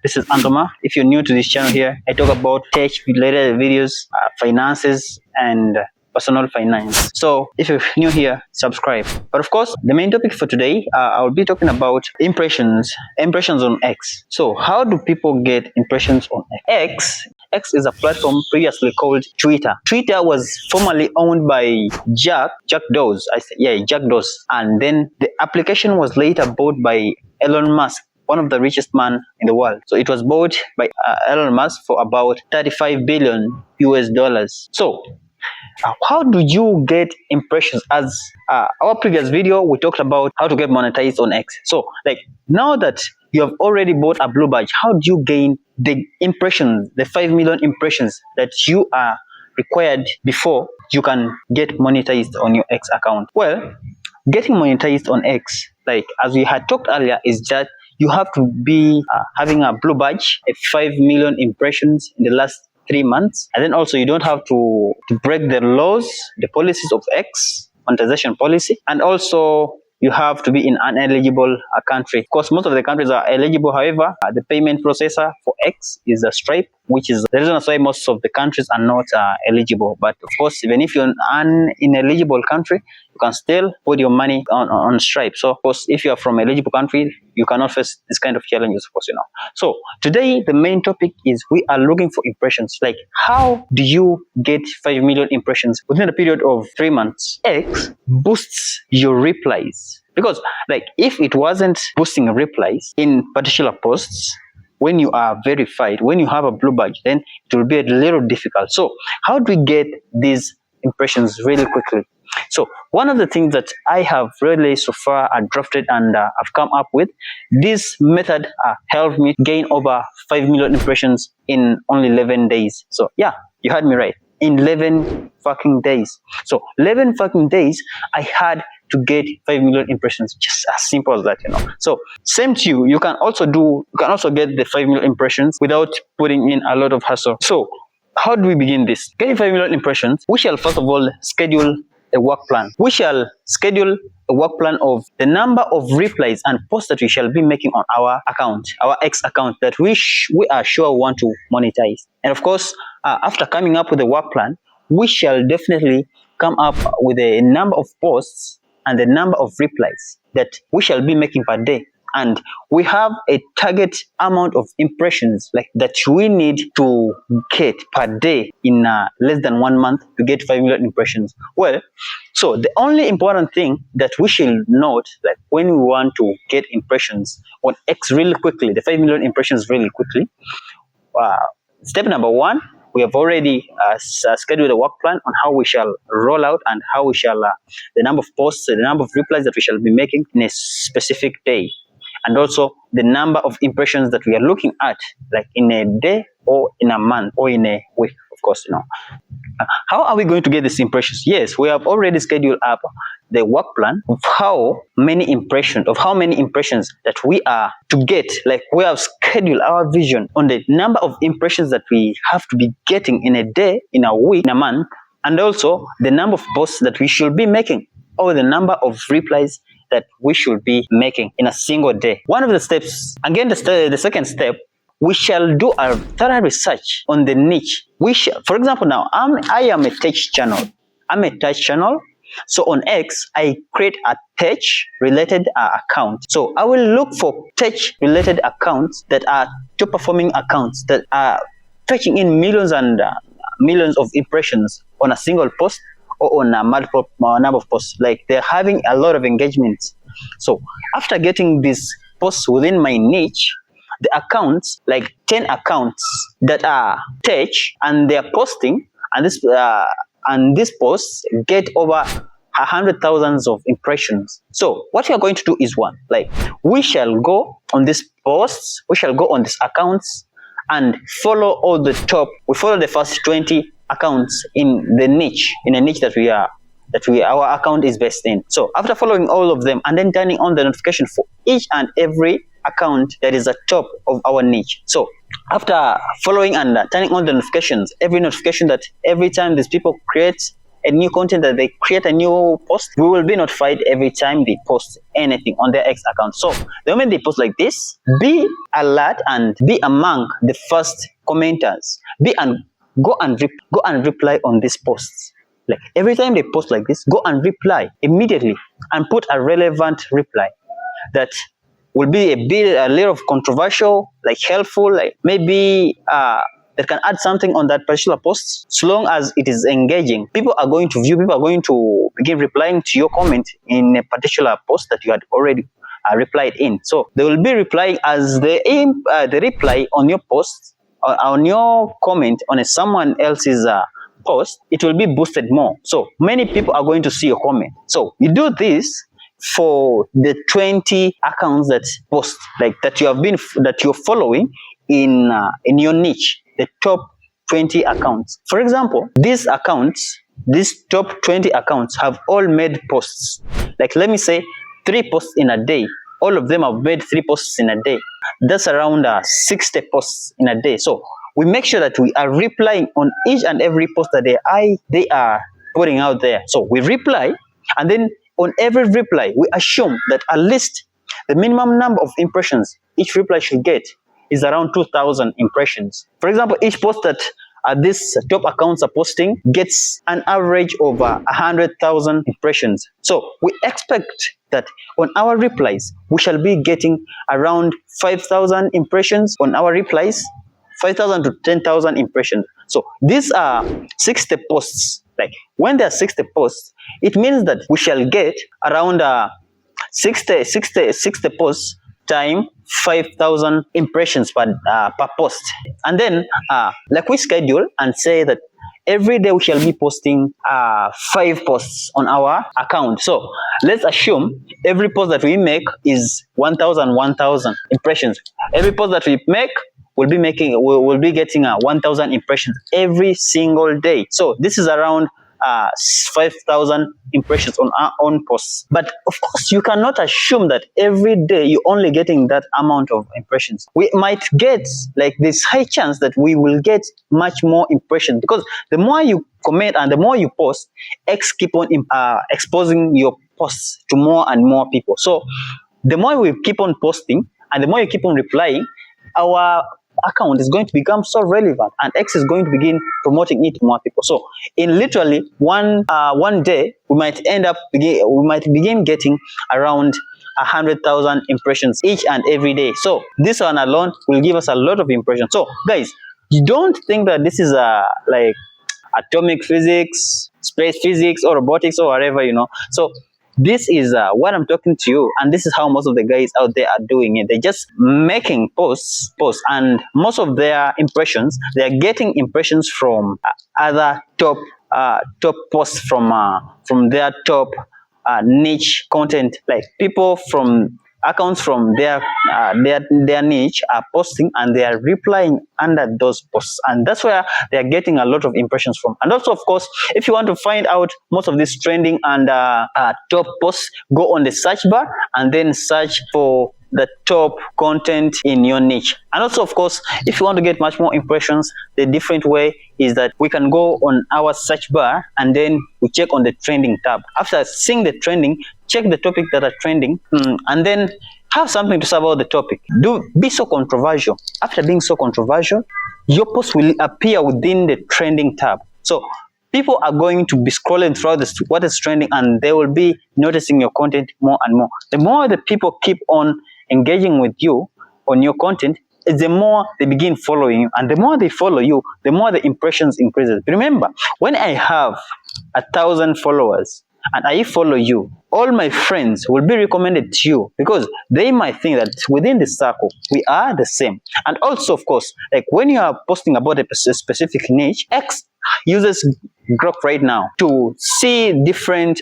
This is Antoma. If you're new to this channel here, I talk about tech related videos, finances, and personal finance. So if you're new here, subscribe. But of course, the main topic for today, I'll be talking about impressions on X. So how do people get impressions on X? X is a platform previously called Twitter. Twitter was formerly owned by Jack Dorsey. Jack Dorsey. And then the application was later bought by Elon Musk, one of the richest man in the world. So it was bought by Elon Musk for about 35 billion US dollars. So how do you get impressions? As our previous video, we talked about how to get monetized on X. So like now that you have already bought a blue badge, how do you gain the impressions, the 5 million impressions that you are required before you can get monetized on your X account? Well, getting monetized on X, like as we had talked earlier, is that you have to be having a blue badge, 5 million impressions in the last 3 months, and then also you don't have to break the laws, the policies of X, monetization policy, and also you have to be in an eligible country. Of course, most of the countries are eligible. However, the payment processor for X is a Stripe, which is the reason why most of the countries are not eligible. But of course, even if you're an ineligible country, you can still put your money on Stripe. So of course, if you are from an eligible country, you cannot face this kind of challenges, of course, So today, the main topic is we are looking for impressions. Like, how do you get 5 million impressions within a period of 3 months? X boosts your replies. Because like if it wasn't boosting replies in particular posts, when you are verified, when you have a blue badge, then it will be a little difficult. So how do we get these impressions really quickly? So one of the things that I have really so far drafted and I've come up with, this method helped me gain over 5 million impressions in only 11 days. So yeah, you heard me right. In 11 fucking days. So 11 fucking days, I had to get 5 million impressions, just as simple as that, So same to you, you can also get the 5 million impressions without putting in a lot of hassle. So how do we begin this? Getting 5 million impressions, we shall first of all schedule a work plan. We shall schedule a work plan of the number of replies and posts that we shall be making on our account, our X account, that we are sure we want to monetize. And of course, after coming up with a work plan, we shall definitely come up with a number of posts and the number of replies that we shall be making per day. And we have a target amount of impressions like that we need to get per day in less than 1 month to get 5 million impressions. Well, so the only important thing that we should note, that when we want to get impressions on X really quickly, the 5 million impressions really quickly, step number 1, we have already scheduled a work plan on how we shall roll out and how we shall, the number of posts, the number of replies that we shall be making in a specific day. And also the number of impressions that we are looking at, like in a day or in a month or in a week, of course, How are we going to get these impressions? Yes, we have already scheduled up the work plan of how many impressions that we are to get. Like we have scheduled our vision on the number of impressions that we have to be getting in a day, in a week, in a month, and also the number of posts that we should be making, or the number of replies that we should be making in a single day. One of the steps, again, the second step, we shall do a thorough research on the niche. For example, now I am a tech channel. I'm a tech channel. So on X, I create a tech related account. So I will look for tech related accounts that are top performing accounts that are fetching in millions and millions of impressions on a single post, or on a multiple number of posts, like they're having a lot of engagements. So after getting these posts within my niche, the accounts, like 10 accounts that are tech and they're posting, and these posts get over 100,000 of impressions. So what we are going to do is one, like we shall go on these posts, we shall go on these accounts and follow all the top. We follow the first 20 accounts in the niche, that our account is based in. So after following all of them and then turning on the notification for each and every account that is at top of our niche. So after following and turning on the notifications, every notification that every time these people create a new content, that they create a new post, we will be notified every time they post anything on their X account. So the moment they post like this, be alert and be among the first commenters. Go and reply on these posts. Like every time they post like this, go and reply immediately and put a relevant reply that will be a little of controversial, like helpful, like maybe that can add something on that particular post. So long as it is engaging, people are going to view, people are going to begin replying to your comment in a particular post that you had already replied in. So they will be replying as the reply on your post, on your comment on someone else's post. It will be boosted more. So many people are going to see your comment. So you do this for the 20 accounts that post, like that you're following in your niche, the top 20 accounts. For example, these top 20 accounts have all made posts. Like let me say 3 posts in a day. All of them have made 3 posts in a day. That's around 60 posts in a day. So we make sure that we are replying on each and every post that they are putting out there. So we reply, and then on every reply, we assume that at least the minimum number of impressions each reply should get is around 2,000 impressions. For example, each post that these top accounts are posting gets an average of 100,000 impressions. So we expect that on our replies, we shall be getting around 5,000 impressions on our replies, 5,000 to 10,000 impressions. So these are 60 posts. Like when there are 60 posts, it means that we shall get around 60 posts time 5,000 impressions per post. And then like we schedule and say that every day we shall be posting 5 posts on our account. So let's assume every post that we make is 1,000 impressions. Every post that we make will be getting 1,000 impressions every single day. So this is around 5,000 impressions on our own posts. But of course, you cannot assume that every day you're only getting that amount of impressions. We might get like this high chance that we will get much more impressions, because the more you comment and the more you post, X keep on exposing your posts to more and more people. So the more we keep on posting and the more you keep on replying, our account is going to become so relevant, and X is going to begin promoting it to more people. So in literally one day, we might begin getting around 100,000 impressions each and every day. So this one alone will give us a lot of impressions. So guys, you don't think that this is like atomic physics, space physics, or robotics, or whatever, So this is what I'm talking to you, and this is how most of the guys out there are doing it. They're just making posts, and most of their impressions, they're getting impressions from other top posts from their top niche content. Like people from accounts from their niche are posting, and they are replying under those posts, and that's where they are getting a lot of impressions from. And also, of course, if you want to find out most of this trending and top posts, go on the search bar and then search for the top content in your niche. And also, of course, if you want to get much more impressions, the different way is that we can go on our search bar and then we check on the trending tab. After seeing the trending, check the topic that are trending, and then have something to say about the topic. Be so controversial. After being so controversial, your post will appear within the trending tab. So people are going to be scrolling throughout what is trending, and they will be noticing your content more and more. The more the people keep on engaging with you on your content, the more they begin following you, and the more they follow you, the more the impressions increases. Remember, when I have 1,000 followers and I follow you, all my friends will be recommended to you, because they might think that within the circle we are the same. And also, of course, like when you are posting about a specific niche, X uses Grok right now to see different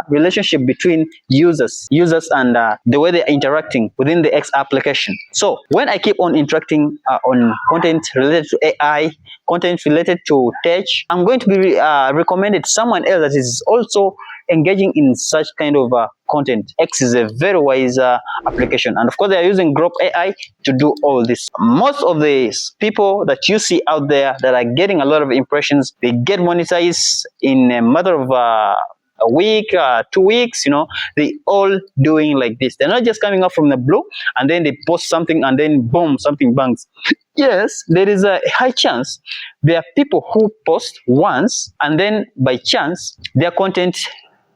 relationship between users and the way they're interacting within the X application. So when I keep on interacting on content related to AI, content related to tech, I'm going to be recommended to someone else that is also engaging in such kind of content, X is a very wise application. And of course, they are using Grok AI to do all this. Most of the people that you see out there that are getting a lot of impressions, they get monetized in a matter of a week, 2 weeks, they all doing like this. They're not just coming up from the blue and then they post something and then boom, something bangs. Yes, there is a high chance there are people who post once and then by chance their content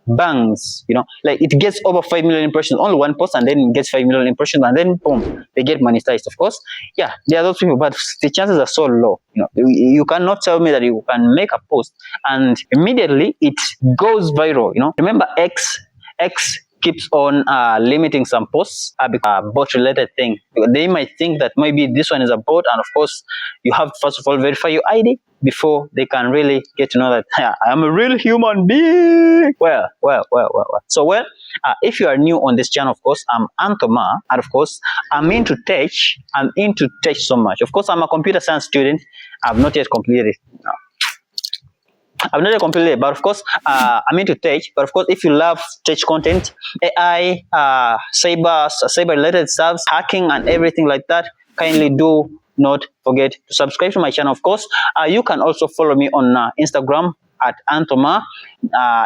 bangs, like it gets over 5 million impressions, only one post, and then it gets 5 million impressions, and then boom, they get monetized. Of course, yeah, there are those people, but the chances are so low. You cannot tell me that you can make a post and immediately it goes viral. Remember, X keeps on limiting some posts bot related thing. They might think that maybe this one is a bot, and of course you have to first of all verify your ID before they can really get to know that I'm a real human being. Well. So if you are new on this channel, of course I'm Antoma, and of course I'm into tech so much. Of course I'm a computer science student. I've not yet completed it. I've not completely, but of course, I'm into tech. But of course, if you love tech content, AI, cyber-related stuff, hacking, and everything like that, kindly do not forget to subscribe to my channel. Of course, you can also follow me on Instagram at Antoma,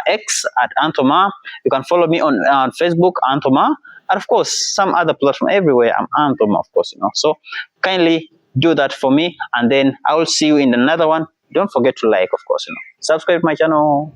X at Antoma. You can follow me on Facebook, Antoma, and of course, some other platform everywhere. I'm Antoma, of course. So kindly do that for me, and then I will see you in another one. Don't forget to like, of course, subscribe to my channel.